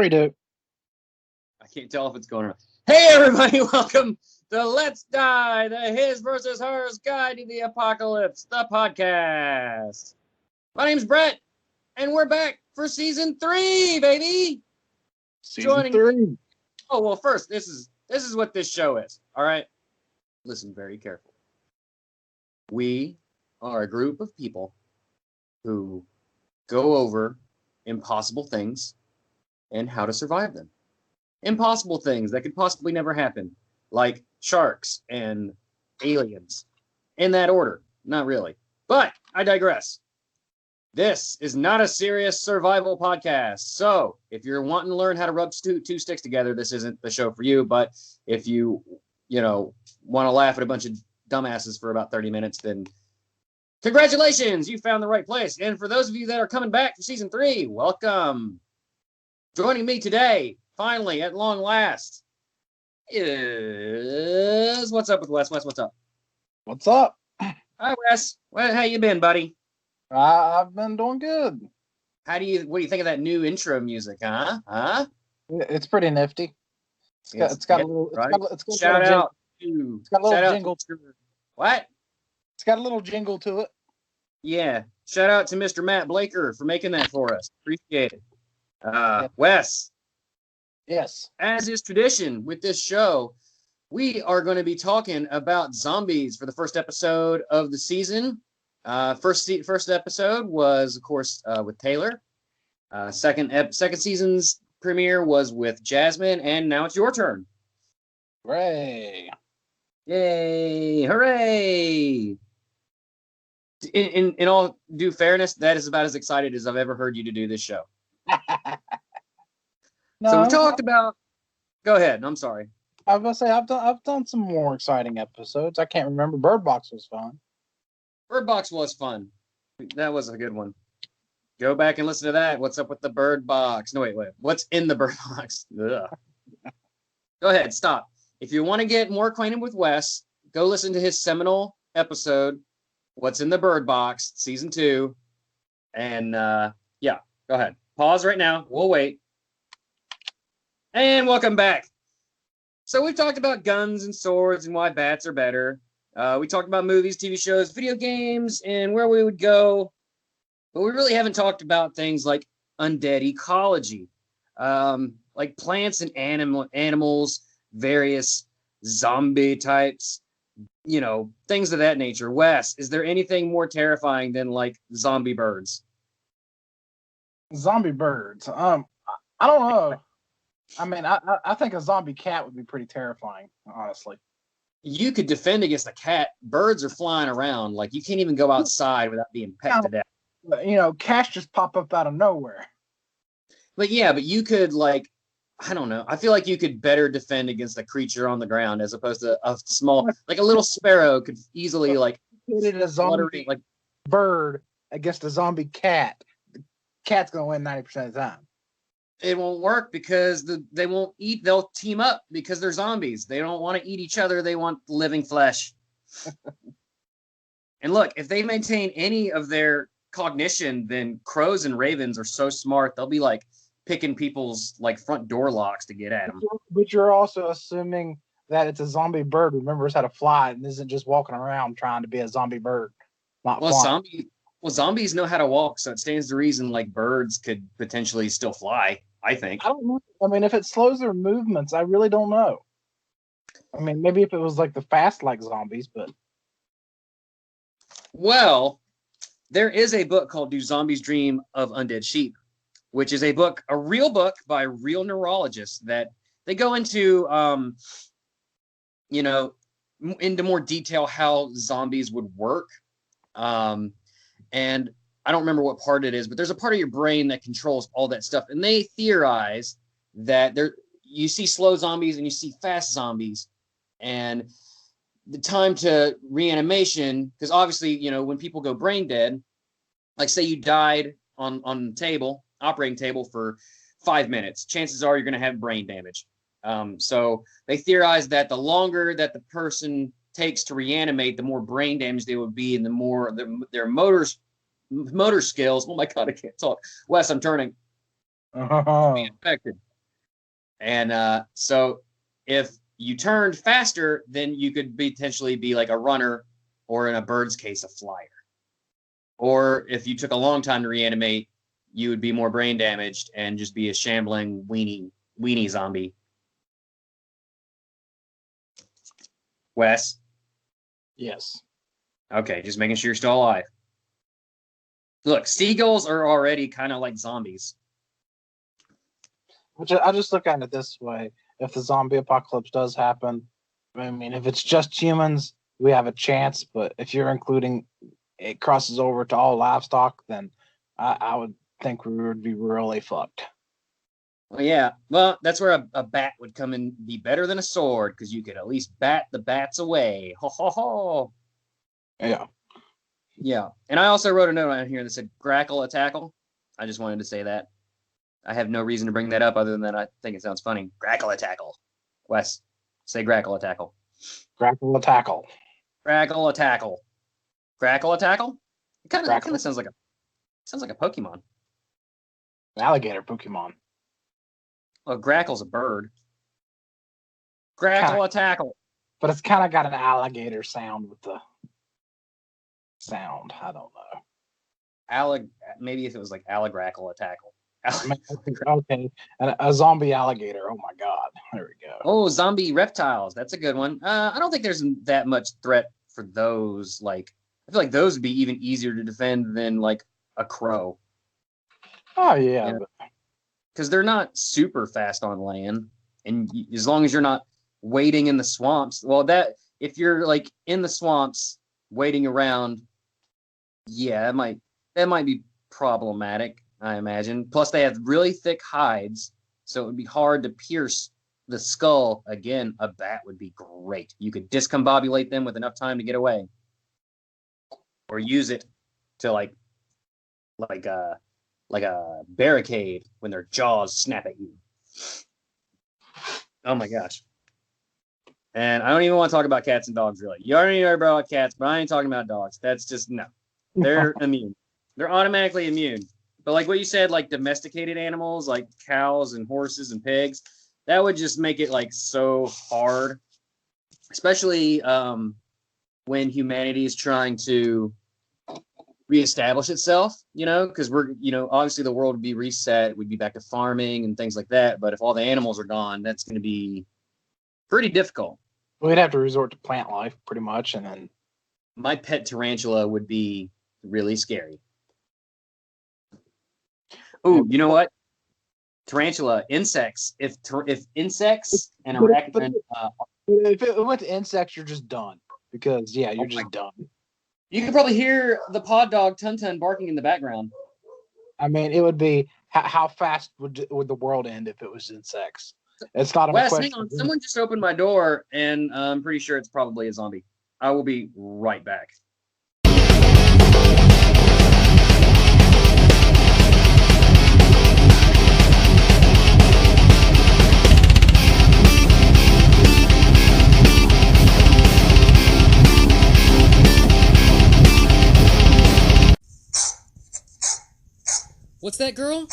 3, dude. I can't tell if it's going on. Hey, everybody, welcome to Let's Die, the His versus Hers Guide to the Apocalypse, the podcast. My name's Brett, and we're back for season 3, baby. Season 3. Oh, well, first, this is what this show is, all right? Listen very carefully. We are a group of people who go over impossible things and how to survive them. Impossible things that could possibly never happen, like sharks and aliens. In that order. Not really. But I digress. This is not a serious survival podcast. So if you're wanting to learn how to rub two sticks together, this isn't the show for you. But if you want to laugh at a bunch of dumbasses for about 30 minutes, then congratulations, you found the right place. And for those of you that are coming back for season 3, welcome. Joining me today, finally, at long last, is what's up with Wes? Wes, what's up? What's up? Hi, Wes. Well, how you been, buddy? I've been doing good. What do you think of that new intro music, huh? It's pretty nifty. It's got a little. Shout out jingle. What? It's got a little jingle to it. Yeah. Shout out to Mr. Matt Blaker for making that for us. Appreciate it. Wes. Yes. As is tradition with this show, we are going to be talking about zombies for the first episode of the season. First episode was, of course, with Taylor. Second season's premiere was with Jasmine, and now it's your turn. Hooray! Yay! Hooray! In all due fairness, that is about as excited as I've ever heard you to do this show. No, so we talked about. Go ahead. I'm sorry. I was gonna say I've done some more exciting episodes. I can't remember. Bird Box was fun. Bird Box was fun. That was a good one. Go back and listen to that. What's up with the Bird Box? No, wait. What's in the Bird Box? Ugh. Go ahead. Stop. If you want to get more acquainted with Wes, go listen to his seminal episode, What's in the Bird Box, season 2. And yeah, go ahead. Pause right now. We'll wait. And welcome back. So we've talked about guns and swords and why bats are better. We talked about movies, TV shows, video games, and where we would go. But we really haven't talked about things like undead ecology, like plants and animals, various zombie types, things of that nature. Wes, is there anything more terrifying than like zombie birds? Zombie birds. I don't know. I mean, I think a zombie cat would be pretty terrifying, honestly. You could defend against a cat. Birds are flying around. Like, you can't even go outside without being pecked to death. Cats just pop up out of nowhere. But you could, like, I don't know. I feel like you could better defend against a creature on the ground as opposed to a small, like a little sparrow could easily, like, hit a zombie bird against a zombie cat. The cat's going to win 90% of the time. It won't work because they won't eat. They'll team up because they're zombies. They don't want to eat each other. They want living flesh. And look, if they maintain any of their cognition, then crows and ravens are so smart. They'll be like picking people's like front door locks to get at them. But you're also assuming that it's a zombie bird remembers how to fly and isn't just walking around trying to be a zombie bird. Zombies know how to walk, so it stands to reason like birds could potentially still fly, I think. I don't know. I mean, if it slows their movements, I really don't know. I mean, maybe if it was like the fast like zombies, but... Well, there is a book called Do Zombies Dream of Undead Sheep, which is a real book by real neurologists that they go into, into more detail how zombies would work. And I don't remember what part it is, but there's a part of your brain that controls all that stuff. And they theorize that you see slow zombies and you see fast zombies. And the time to reanimation, because obviously, when people go brain dead, like say you died on the operating table for 5 minutes, chances are you're going to have brain damage. So they theorize that the longer that the person takes to reanimate, the more brain damage they would be and the more their motor skills. Oh my God, I can't talk. Wes, I'm turning. Oh. Being affected. And so if you turned faster, then you could potentially be like a runner, or in a bird's case, a flyer. Or if you took a long time to reanimate, you would be more brain damaged and just be a shambling weenie zombie. Wes? Yes. Okay, just making sure you're still alive. Look, seagulls are already kind of like zombies. I just look at it this way. If the zombie apocalypse does happen, I mean, if it's just humans, we have a chance. But if you're including it crosses over to all livestock, then I would think we would be really fucked. Well, yeah. Well, that's where a bat would come and be better than a sword, because you could at least bat the bats away. Ho, ho, ho. Yeah. Yeah. And I also wrote a note on here that said Grackle, Attackle. I just wanted to say that. I have no reason to bring that up other than that I think it sounds funny. Grackle, Attackle. Wes, say Grackle, Attackle. Grackle, Attackle. Grackle, Attackle. Grackle, Attackle? It kind of sounds like a Pokemon. Alligator Pokemon. Well, Grackle's a bird. Grackle, Attackle. But it's kind of got an alligator sound with the sound. I don't know. Maybe if it was like Allagrackle, Attackle. Okay, and a zombie alligator. Oh my god, there we go. Oh, zombie reptiles. That's a good one. I don't think there's that much threat for those. Like, I feel like those would be even easier to defend than like a crow. Oh yeah, because they're not super fast on land, and as long as you're not waiting in the swamps. Well, that if you're like in the swamps waiting around, yeah, that might be problematic, I imagine. Plus, they have really thick hides, so it would be hard to pierce the skull. Again, a bat would be great. You could discombobulate them with enough time to get away, or use it to like a barricade when their jaws snap at you. Oh my gosh. And I don't even want to talk about cats and dogs, really. You already know about cats, but I ain't talking about dogs. That's just, no. They're immune. They're automatically immune. But like what you said, like domesticated animals, like cows and horses and pigs, that would just make it like so hard. Especially when humanity is trying to reestablish itself, because we're, obviously the world would be reset. We'd be back to farming and things like that. But if all the animals are gone, that's going to be pretty difficult. We'd have to resort to plant life pretty much. And then my pet tarantula would be really scary. Oh, you know what? Tarantula, insects. If insects and if it went to insects, you're just done. Because, yeah, you're just done. You could probably hear the pod dog Tun barking in the background. I mean, it would be how fast would the world end if it was insects? It's not a Wes, question. hang on. Someone just opened my door, and I'm pretty sure it's probably a zombie. I will be right back. What's that, girl?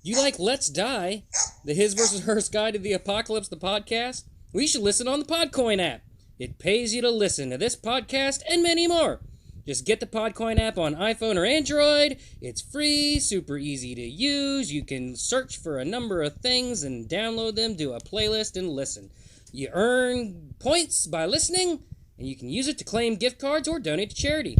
You like Let's Die, the His vs. Hers Guide to the Apocalypse, the podcast? We should listen on the Podcoin app. It pays you to listen to this podcast and many more. Just get the Podcoin app on iPhone or Android. It's free, super easy to use. You can search for a number of things and download them to a playlist and listen. You earn points by listening, and you can use it to claim gift cards or donate to charity.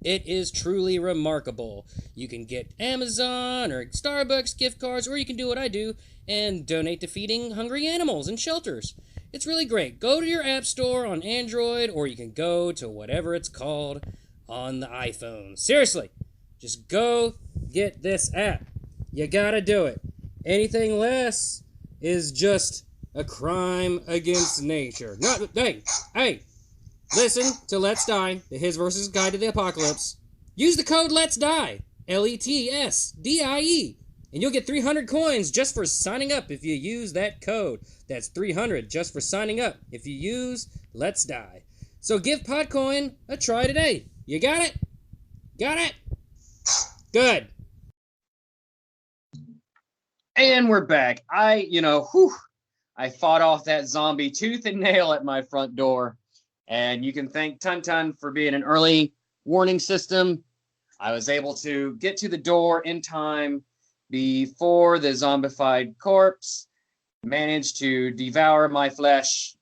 It is truly remarkable. You can get Amazon or Starbucks gift cards, or you can do what I do and donate to feeding hungry animals in shelters. It's really great. Go to your app store on Android, or you can go to whatever it's called on the iPhone. Seriously, just go get this app. You gotta do it. Anything less is just a crime against nature. No, hey! Listen to Let's Die, the His vs. Guide to the Apocalypse. Use the code Let's Die, LETSDIE, and you'll get 300 coins just for signing up if you use that code. That's 300 just for signing up if you use Let's Die. So give Podcoin a try today. You got it? Got it? Good. And we're back. I fought off that zombie tooth and nail at my front door. And you can thank Tun for being an early warning system. I was able to get to the door in time before the zombified corpse managed to devour my flesh,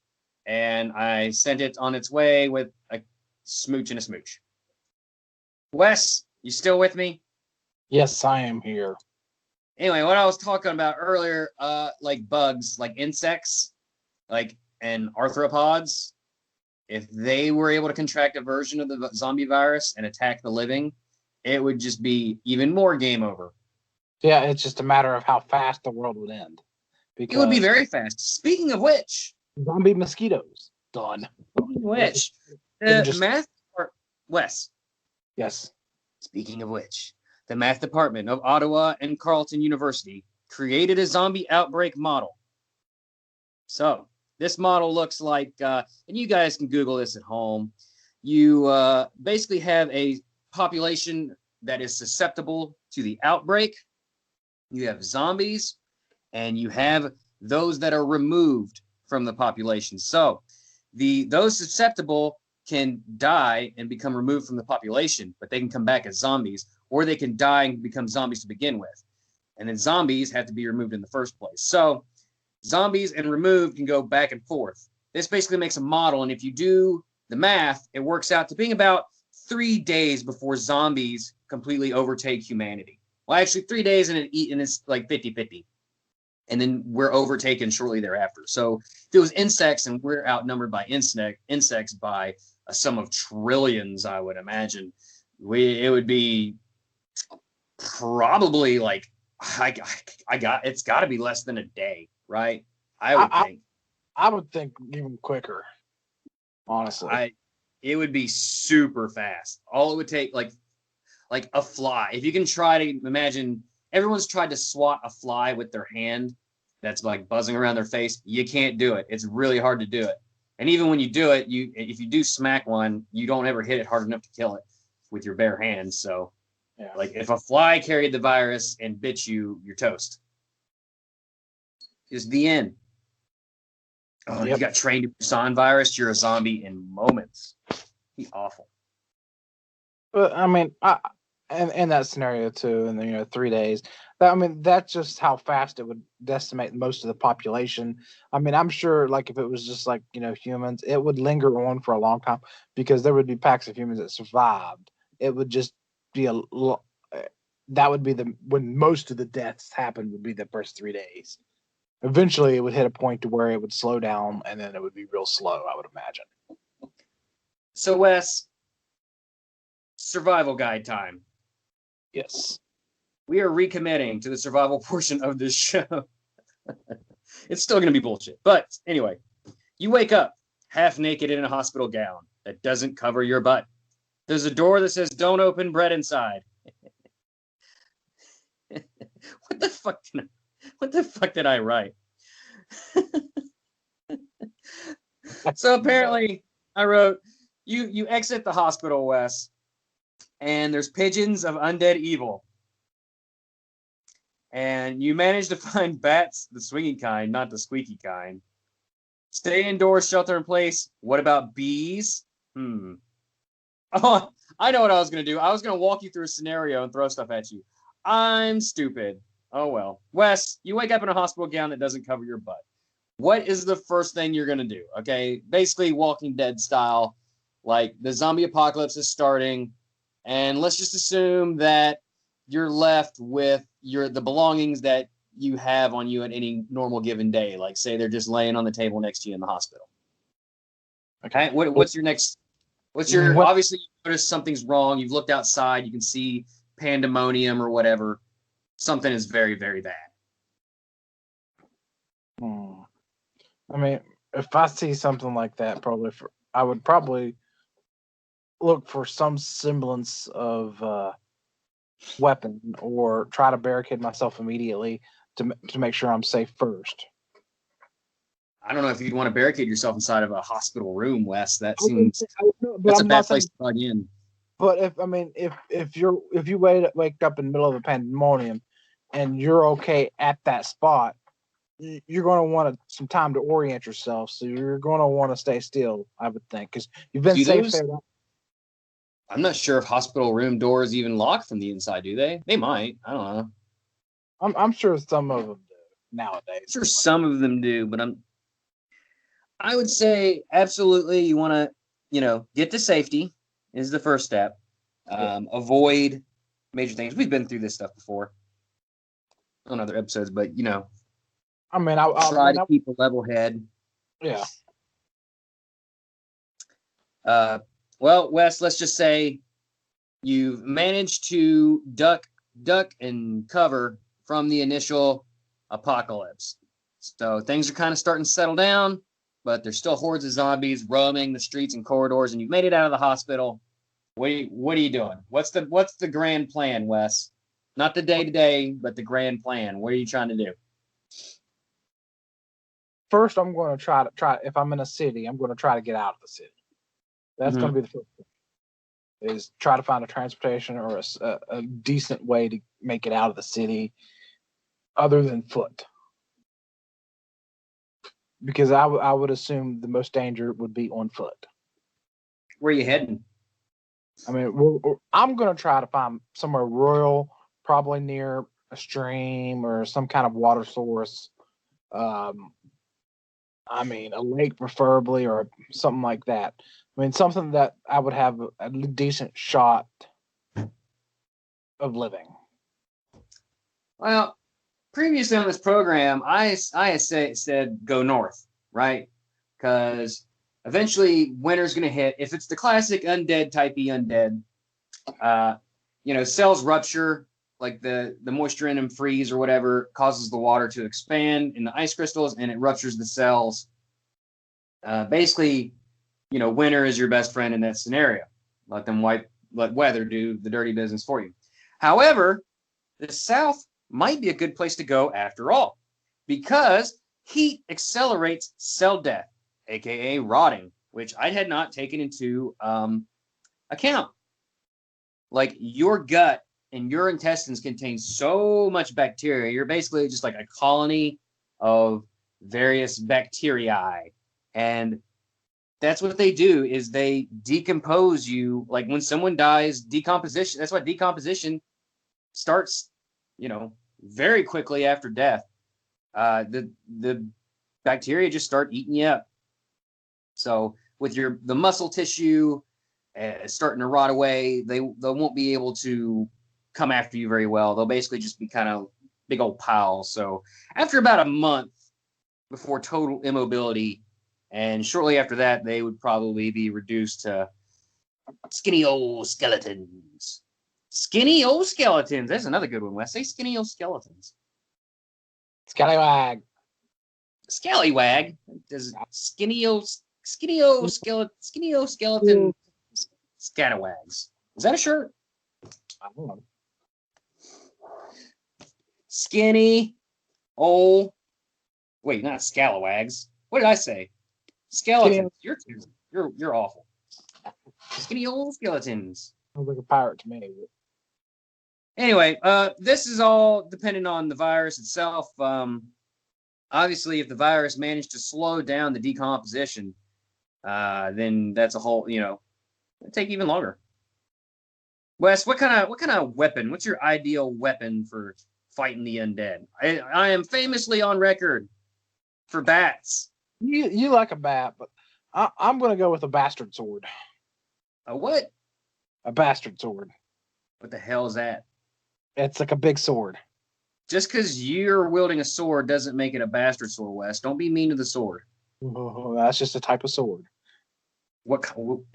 and I sent it on its way with a smooch and a smooch. Wes, you still with me? Yes, I am here. Anyway, what I was talking about earlier, like bugs, like insects, and arthropods, if they were able to contract a version of the zombie virus and attack the living, it would just be even more game over. Yeah, it's just a matter of how fast the world would end. It would be very fast. Speaking of which, zombie mosquitoes done. The math part, Wes. Yes. Speaking of which, the math department of Ottawa and Carleton University created a zombie outbreak model. So this model looks like, and you guys can Google this at home. You basically have a population that is susceptible to the outbreak. You have zombies, and you have those that are removed from the population. So those susceptible can die and become removed from the population, but they can come back as zombies, or they can die and become zombies to begin with. And then zombies have to be removed in the first place. So zombies and removed can go back and forth. This basically makes a model, and if you do the math, it works out to being about 3 days before zombies completely overtake humanity. Well, actually 3 days and it's like 50-50. And then we're overtaken shortly thereafter. So if it was insects and we're outnumbered by insects by a sum of trillions, I would imagine, it would be probably like, it's got to be less than a day, right? I would think even quicker, honestly. It would be super fast. All it would take, like a fly. If you can try to imagine, everyone's tried to swat a fly with their hand that's like buzzing around their face. You can't do it. It's really hard to do it. And even when you do it, if you do smack one, you don't ever hit it hard enough to kill it with your bare hands. So, yeah. Like if a fly carried the virus and bit you, you're toast. Just the end. Oh, yep. You got trained to Busan virus, you're a zombie in moments. Be awful. But I mean, in that scenario too, and 3 days. That's just how fast it would decimate most of the population. I mean, I'm sure, like if it was just like humans, it would linger on for a long time because there would be packs of humans that survived. It would just be that would be when most of the deaths happened would be the first 3 days. Eventually, it would hit a point to where it would slow down, and then it would be real slow, I would imagine. So, Wes, survival guide time. Yes. We are recommitting to the survival portion of this show. It's still going to be bullshit. But anyway, you wake up half naked in a hospital gown that doesn't cover your butt. There's a door that says, "Don't open, Bret inside." What the fuck did I write? So apparently I wrote, you exit the hospital, Wes, and there's pigeons of undead evil. And you manage to find bats, the swinging kind, not the squeaky kind. Stay indoors, shelter in place. What about bees? Oh, I know what I was going to do. I was going to walk you through a scenario and throw stuff at you. I'm stupid. Oh, well. Wes, you wake up in a hospital gown that doesn't cover your butt. What is the first thing you're going to do? Okay, basically Walking Dead style. Like the zombie apocalypse is starting. And let's just assume that you're left with the belongings that you have on you at any normal given day. Like say they're just laying on the table next to you in the hospital. Okay. What's your next? Obviously you notice something's wrong. You've looked outside. You can see pandemonium or whatever. Something is very, very bad. I mean, if I see something like that, I would probably look for some semblance of weapon or try to barricade myself immediately to make sure I'm safe first. I don't know if you'd want to barricade yourself inside of a hospital room, Wes. That seems that's a bad place to plug in. But if you wake up in the middle of a pandemonium, and you're okay at that spot, you're going to want some time to orient yourself. So you're going to want to stay still, I would think, because you've been safe there. I'm not sure if hospital room doors even lock from the inside, do they? They might. I don't know. I'm sure some of them do nowadays. I'm sure some of them do, but I would say absolutely you want to, get to safety is the first step. Avoid major things. We've been through this stuff before on other episodes, but I mean, try to keep a level head. Yeah. Well, Wes, let's just say you've managed to duck and cover from the initial apocalypse. So things are kind of starting to settle down, but there's still hordes of zombies roaming the streets and corridors, and you've made it out of the hospital. What are you doing? What's the grand plan, Wes? Not the day-to-day, but the grand plan. What are you trying to do? First, I'm going to try. If I'm in a city, I'm going to try to get out of the city. That's going to be the first thing. Is try to find a transportation or a decent way to make it out of the city, other than foot. Because I would assume the most danger would be on foot. Where are you heading? I mean, I'm going to try to find somewhere rural, probably near a stream or some kind of water source. I mean, a lake preferably, or something like that. I mean, something that I would have a decent shot of living. Well, previously on this program, I said go north, right? Because eventually winter's going to hit. If it's the classic undead typey undead, cells rupture, like the moisture in them freeze or whatever, causes the water to expand in the ice crystals, and it ruptures the cells. Basically, winter is your best friend in that scenario. Let weather do the dirty business for you. However, the south might be a good place to go after all, because heat accelerates cell death, aka rotting, which I had not taken into account. Like, your gut and your intestines contain so much bacteria. You're basically just like a colony of various bacteria, and that's what they do, is they decompose you. Like, when someone dies, decomposition, that's why decomposition starts, very quickly after death. The bacteria just start eating you up. So with the muscle tissue starting to rot away, they won't be able to come after you very well. They'll basically just be kind of big old piles. So after about a month before total immobility, and shortly after that, they would probably be reduced to skinny old skeletons. Skinny old skeletons. That's another good one, Wes. Say skinny old skeletons. Scallywag. Scallywag. Does skinny old skeleton scalawags. Is that a shirt? I don't know. Skinny old. Wait, not scalawags. What did I say? Skeletons. You're awful. Skinny old skeletons. Sounds like a pirate to me. Anyway, this is all dependent on the virus itself. Obviously, if the virus managed to slow down the decomposition, then that's a whole, it'll take even longer. Wes, what kind of weapon? What's your ideal weapon for fighting the undead? I am famously on record for bats. You like a bat, but I'm going to go with a bastard sword. A what? A bastard sword. What the hell is that? It's like a big sword. Just because you're wielding a sword doesn't make it a bastard sword, Wes. Don't be mean to the sword. Oh, that's just a type of sword.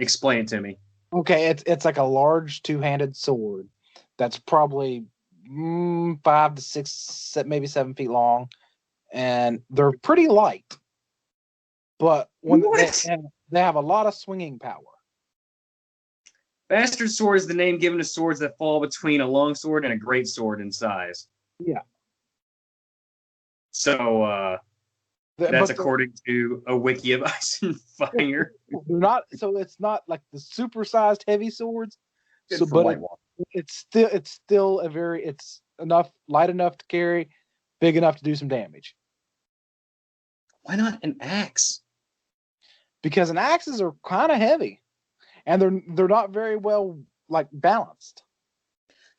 Explain it to me. Okay, it's like a large two-handed sword that's probably 5 to 6, maybe 7 feet long, and they're pretty light. But when they have a lot of swinging power. Bastard sword is the name given to swords that fall between a long sword and a great sword in size. Yeah. So that's according to a wiki of Ice and Fire. They're not, so it's not like the supersized heavy swords. Good So, for but White Walker. it's still a very light enough to carry, big enough to do some damage. Why not an axe? Because an axes are kind of heavy, and they're not very well balanced.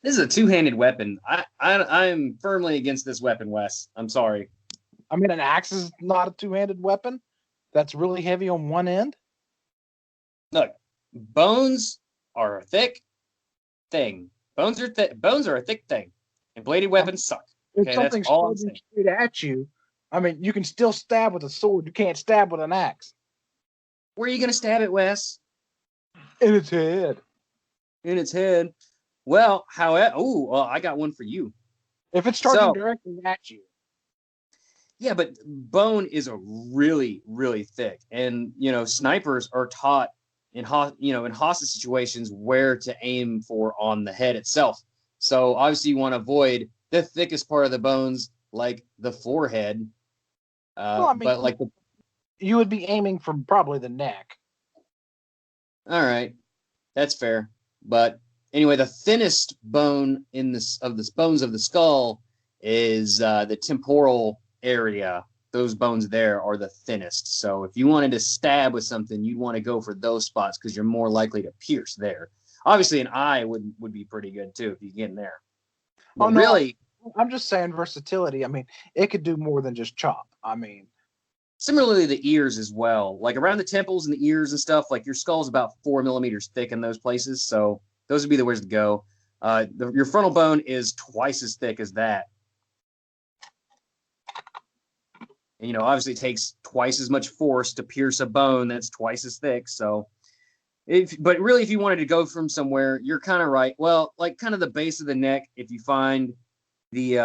This is a two-handed weapon. I'm firmly against this weapon, Wes. I'm sorry. I mean, an axe is not a two-handed weapon. That's really heavy on one end. Look, bones are a thick thing. Bones are a thick thing, and bladed weapons suck. If something's charging straight at you, I mean, you can still stab with a sword. You can't stab with an axe. Where are you going to stab it, Wes? In its head. In its head. Well, however, I got one for you. If it's charging directly at you. Yeah, but bone is a really, really thick, and snipers are taught in hostage situations where to aim for on the head itself. So obviously, you want to avoid the thickest part of the bones, like the forehead. You would be aiming from probably the neck. All right, that's fair. But anyway, the thinnest bone of the bones of the skull is the temporal area. Those bones there are the thinnest. So if you wanted to stab with something, you'd want to go for those spots because you're more likely to pierce there. Obviously, an eye would be pretty good too if you get in there. But really, I'm just saying versatility. I mean, it could do more than just chop. I mean, similarly, the ears as well. Like around the temples and the ears and stuff, like your skull's about 4 millimeters thick in those places. So those would be the ways to go. Your frontal bone is twice as thick as that. And, obviously it takes twice as much force to pierce a bone that's twice as thick. So, but really, if you wanted to go from somewhere, you're kind of right. Well, like kind of the base of the neck, if you find the,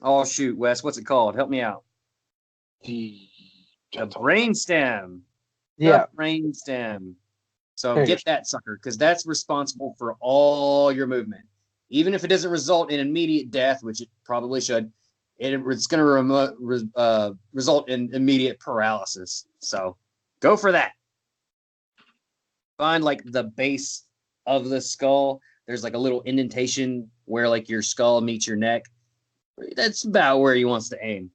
oh shoot, Wes, what's it called? Help me out. The brainstem. Yeah. The brainstem. So get that sucker, because that's responsible for all your movement. Even if it doesn't result in immediate death, which it probably should, it's going to result in immediate paralysis. So go for that. Find the base of the skull. There's a little indentation where your skull meets your neck. That's about where he wants to aim.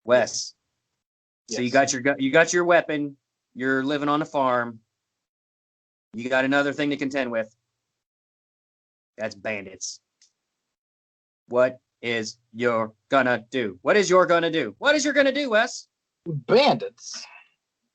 Wes. Yes. So you got your weapon. You're living on a farm. You got another thing to contend with. That's bandits. What is your gonna do? What is your gonna do? What is your gonna do, Wes? Bandits.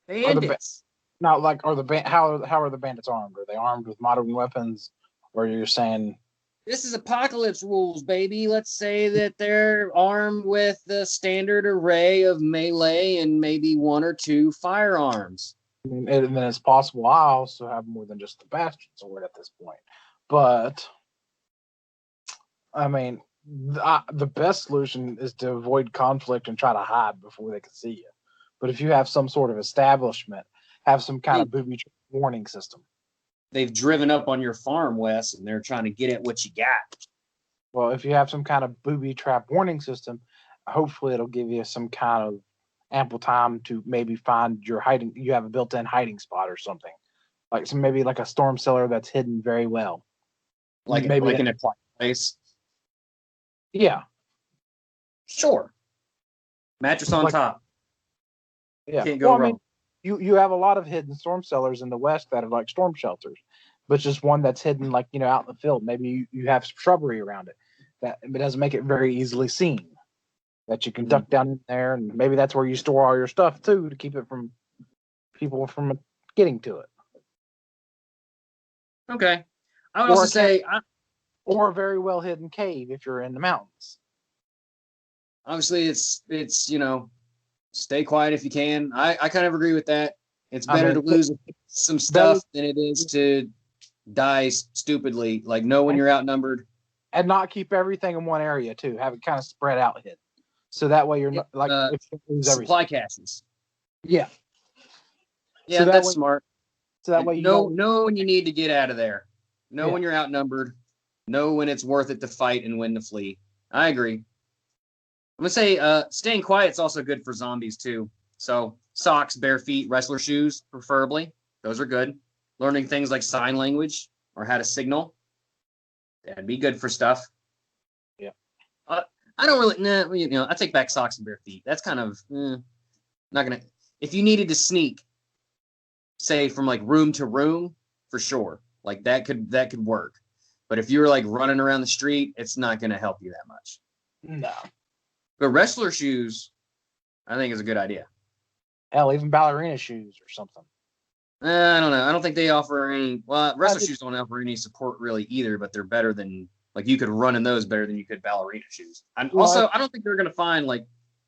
Bandits. How are the bandits armed? Are they armed with modern weapons, or you're saying this is apocalypse rules, baby? Let's say that they're armed with the standard array of melee and maybe one or two firearms. And then it's possible I also have more than just the bastard sword at this point. But I mean, the best solution is to avoid conflict and try to hide before they can see you. But if you have some sort of establishment, have some kind of booby warning system. They've driven up on your farm, Wes, and they're trying to get at what you got. Well, if you have some kind of booby trap warning system, hopefully it'll give you some kind of ample time to maybe find your hiding. You have a built-in hiding spot or something, maybe a storm cellar that's hidden very well, maybe in a quiet place. Yeah, sure. Mattress on top. Yeah, can't go wrong. I mean, you have a lot of hidden storm cellars in the West that are storm shelters, but just one that's hidden out in the field. Maybe you have shrubbery around it that it doesn't make it very easily seen. That you can duck down in there, and maybe that's where you store all your stuff too to keep it from people from getting to it. Okay, I would also say, or a very well hidden cave if you're in the mountains. Obviously, it's stay quiet if you can. I kind of agree with that. It's better to lose some stuff than it is to die stupidly. Know when you're outnumbered, and not keep everything in one area too. Have it kind of spread out hidden. So that way you're not if you lose supply caches. Yeah. Yeah, so that's smart. So that way you know when you need to get out of there. Know when you're outnumbered. Know when it's worth it to fight and when to flee. I agree. I'm gonna say staying quiet is also good for zombies too. So socks, bare feet, wrestler shoes, preferably. Those are good. Learning things like sign language or how to signal. That'd be good for stuff. Yeah. I don't really, I take back socks and bare feet. That's kind of not gonna. If you needed to sneak, say from like room to room, for sure, like that could work. But if you're like running around the street, it's not gonna help you that much. No. But wrestler shoes, I think is a good idea. Hell, even ballerina shoes or something. I don't know. I don't think they offer any. Well, wrestler shoes don't offer any support really either, but they're better than, like, you could run in those better than you could ballerina shoes. And also, I don't think they're going to find like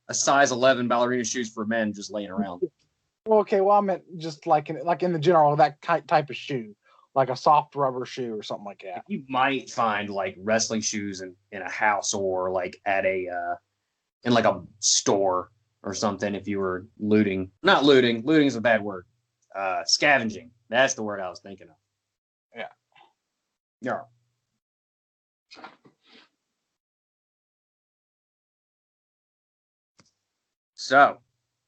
a size 11 ballerina shoes for men just laying around. Okay, well, I meant just like in the general, that type of shoe, like a soft rubber shoe or something like that. You might find like wrestling shoes in a house or like at in like a store or something if you were looting. Not looting. Looting is a bad word. Scavenging. That's the word I was thinking of. Yeah. Yeah. So.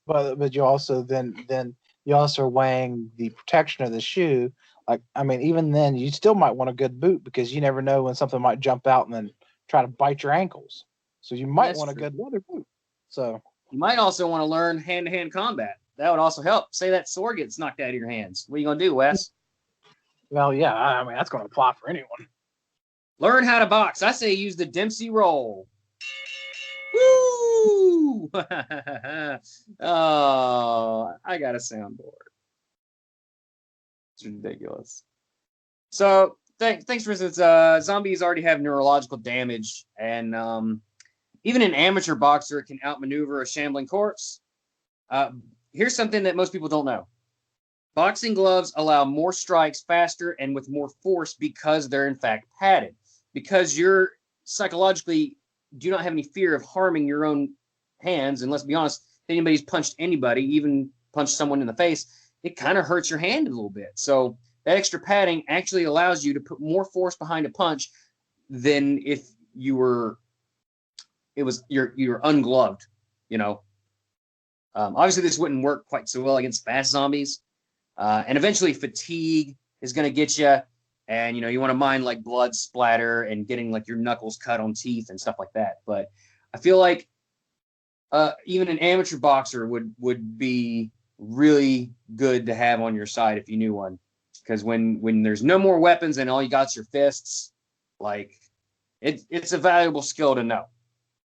But you also then you also are weighing the protection of the shoe. Like, I mean, even then, you still might want a good boot because you never know when something might jump out and then try to bite your ankles. So you might want a good leather boot. So you might also want to learn hand-to-hand combat. That would also help. Say that sword gets knocked out of your hands. What are you going to do, Wes? Well, yeah, I mean, that's going to apply for anyone. Learn how to box. I say use the Dempsey roll. Woo! Oh, I got a soundboard. It's ridiculous. So, thanks for instance, zombies already have neurological damage, and even an amateur boxer can outmaneuver a shambling corpse. Here's something that most people don't know. Boxing gloves allow more strikes faster and with more force because they're in fact padded. Because you're psychologically do not have any fear of harming your own hands. And let's be honest, if anybody's punched anybody, even punched someone in the face, it kind of hurts your hand a little bit. So that extra padding actually allows you to put more force behind a punch than if you're ungloved, Obviously, this wouldn't work quite so well against fast zombies. And eventually, fatigue is going to get you. And, you want to mind, like, blood splatter and getting, like, your knuckles cut on teeth and stuff like that. But I feel like even an amateur boxer would be really good to have on your side if you knew one. Because when there's no more weapons and all you got's your fists, like, it's a valuable skill to know.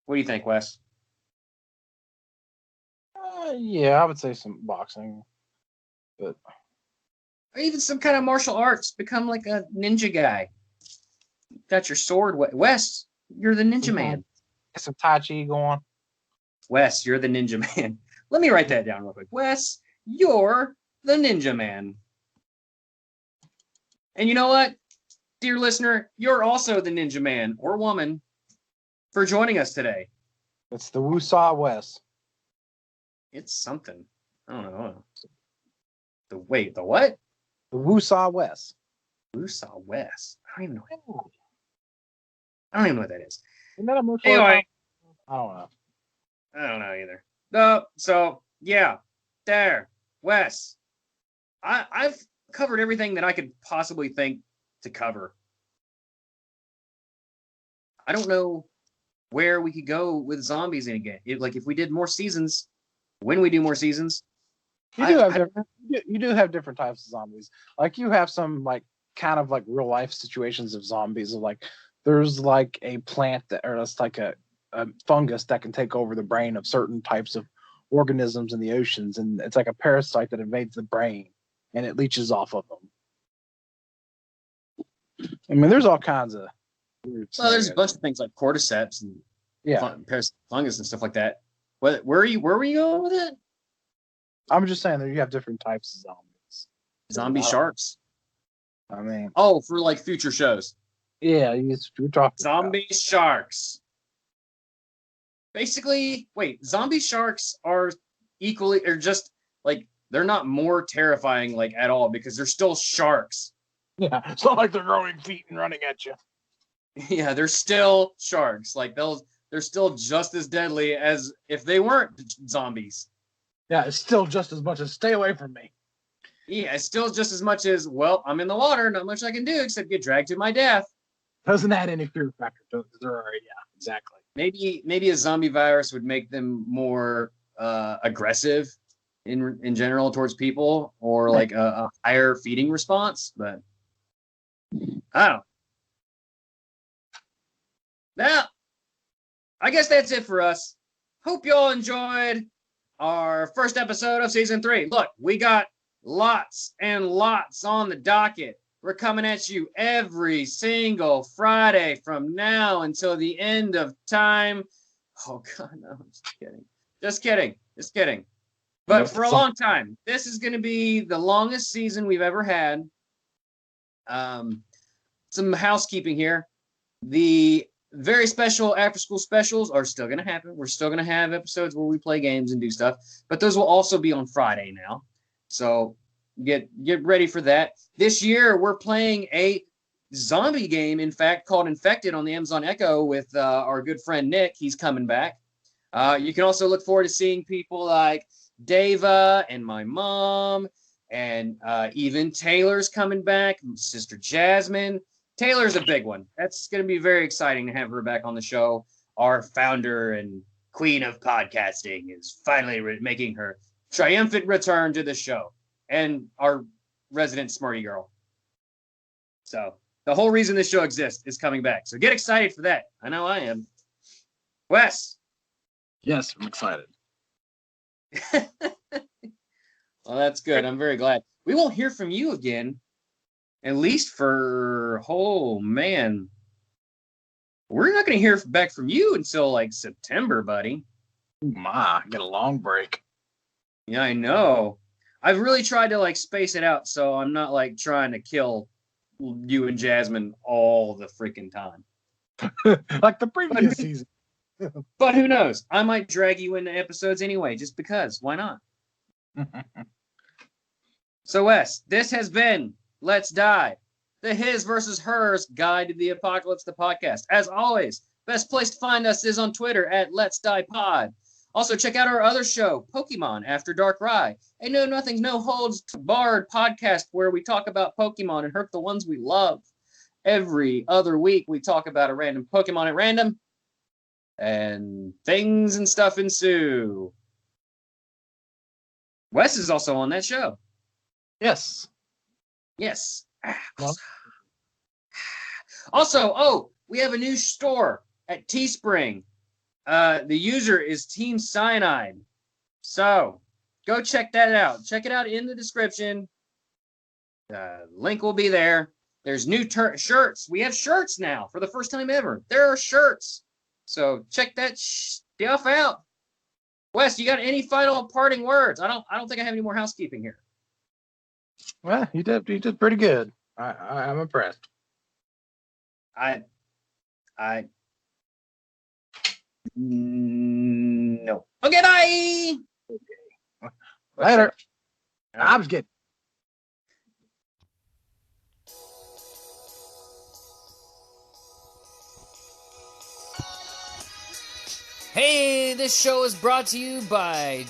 What do you think, Wes? Yeah, I would say some boxing, but or even some kind of martial arts. Become like a ninja guy. Got your sword, Wes. You're the ninja man. Get some Tai Chi going. Wes, you're the ninja man. Let me write that down real quick. Wes, you're the ninja man. And you know what, dear listener, you're also the ninja man or woman for joining us today. It's the Woosah Wes. It's something. I don't know. The what? The Woosah Wes. Woosah Wes. I don't even know. I don't even know what that is. Isn't that a movie? Anyway, I don't know. I don't know either. No. So yeah, there, Wes. I've covered everything that I could possibly think to cover. I don't know where we could go with zombies in again. Like if we did more seasons. When we do more seasons, you do have different types of zombies. Like you have some like kind of like real life situations of zombies. Of like there's like a plant or it's like a fungus that can take over the brain of certain types of organisms in the oceans, and it's like a parasite that invades the brain and it leeches off of them. I mean, there's all kinds of. There's a bunch of things like cordyceps and fungus and stuff like that. Where were you going with it? I'm just saying that you have different types of zombies. Zombie sharks. I mean, for like future shows. Yeah, we're talking zombie sharks. Basically, zombie sharks are equally, or just like they're not more terrifying like at all because they're still sharks. Yeah, it's not like they're growing feet and running at you. Yeah, they're still sharks. Like they're still just as deadly as if they weren't zombies. Yeah, it's still just as much as stay away from me. Yeah, it's still just as much as, well, I'm in the water, not much I can do except get dragged to my death. Doesn't add any fear factor to it. Yeah, exactly. Maybe a zombie virus would make them more aggressive in general towards people, or like a higher feeding response. But I don't know. Now, I guess that's it for us. Hope y'all enjoyed our first episode of season 3. Look, we got lots and lots on the docket. We're coming at you every single Friday from now until the end of time. Oh, God, no, I'm just kidding. But for a long time, this is going to be the longest season we've ever had. Some housekeeping here. The very special after-school specials are still going to happen. We're still going to have episodes where we play games and do stuff, but those will also be on Friday now. So get ready for that. This year, we're playing a zombie game, in fact, called Infected on the Amazon Echo with our good friend Nick. He's coming back. You can also look forward to seeing people like Dava and my mom, and even Taylor's coming back, Sister Jasmine. Taylor's a big one. That's going to be very exciting to have her back on the show. Our founder and queen of podcasting is finally making her triumphant return to the show. And our resident Smarty girl. So the whole reason this show exists is coming back. So get excited for that. I know I am. Wes. Yes, I'm excited. Well, that's good. I'm very glad. We won't hear from you again, at least for, oh, man. We're not going to hear back from you until, like, September, buddy. Get a long break. Yeah, I know. I've really tried to, like, space it out so I'm not, like, trying to kill you and Jasmine all the freaking time. Like the previous season. But who knows? I might drag you into episodes anyway, just because. Why not? So, Wes, this has been Let's Die, the His versus Hers Guide to the Apocalypse, the podcast. As always, best place to find us is on Twitter at LetsDiePod. Also, check out our other show, Pokemon After Darkrai, a No Nothings, No Holds Barred podcast where we talk about Pokemon and hurt the ones we love. Every other week, we talk about a random Pokemon at random, and things and stuff ensue. Wes is also on that show. Yes. Yes. Well. Also, we have a new store at Teespring. The user is Team Cyanide. So go check that out. Check it out in the description. The link will be there. There's new shirts. We have shirts now for the first time ever. There are shirts. So check that stuff out. Wes, you got any final parting words? I don't think I have any more housekeeping here. Well, you did pretty good. I'm impressed. No. Okay, bye. Okay. Later. I was getting. Hey, this show is brought to you by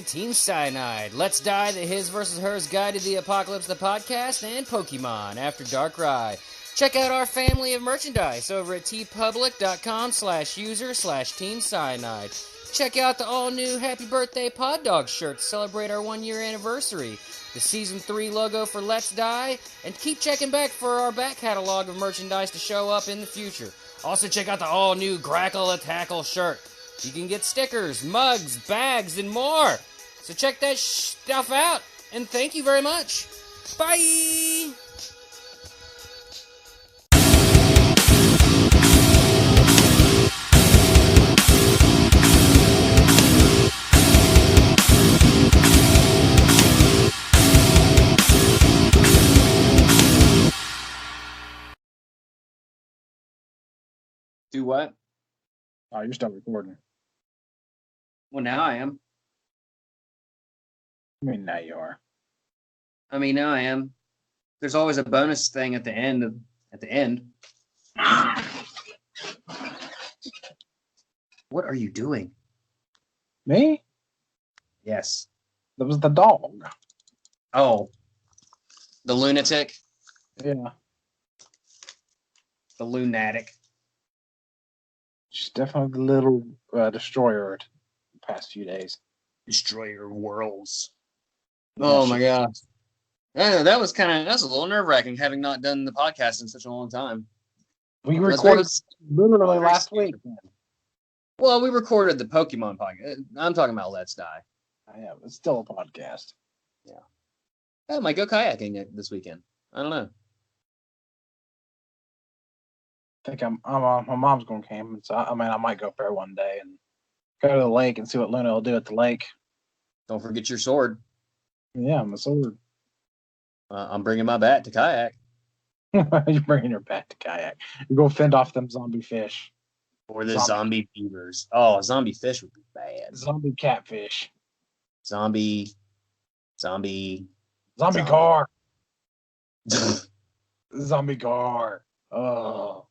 #Team Cyanide, Let's Die, the His versus Hers Guide to the Apocalypse, the podcast, and Pokemon After Darkrai. Check out our family of merchandise over at teepublic.com/user/Team Cyanide. Check out the all-new Happy Birthday Pod Dog shirt to celebrate our 1-year anniversary, the Season 3 logo for Let's Die, and keep checking back for our back catalog of merchandise to show up in the future. Also, check out the all-new Grackle Attackle shirt. You can get stickers, mugs, bags, and more. So check that stuff out, and thank you very much. Bye! Do what? Oh, you're still recording. Well, now I am. I mean, now you are. Now I am. There's always a bonus thing at the end. What are you doing? Me? Yes. That was the dog. Oh. The lunatic? Yeah. The lunatic. She's definitely the little destroyer the past few days. Destroyer worlds. Yeah, Oh my gosh. Yeah, that's a little nerve wracking having not done the podcast in such a long time. We That's recorded very- literally very last scary. week. Well, we recorded the Pokemon podcast. I'm talking about Let's Die. Yeah, it's still a podcast. I might go kayaking this weekend. I don't know. I think my mom's going camping, so I might go up there one day and go to the lake and see what Luna will do at the lake. Don't forget your sword. Yeah, my sword. I'm bringing my bat to kayak. You're bringing your bat to kayak. You go fend off them zombie fish. Or the zombie beavers. Oh, zombie fish would be bad. Zombie catfish. Zombie. Car. Zombie car. Oh.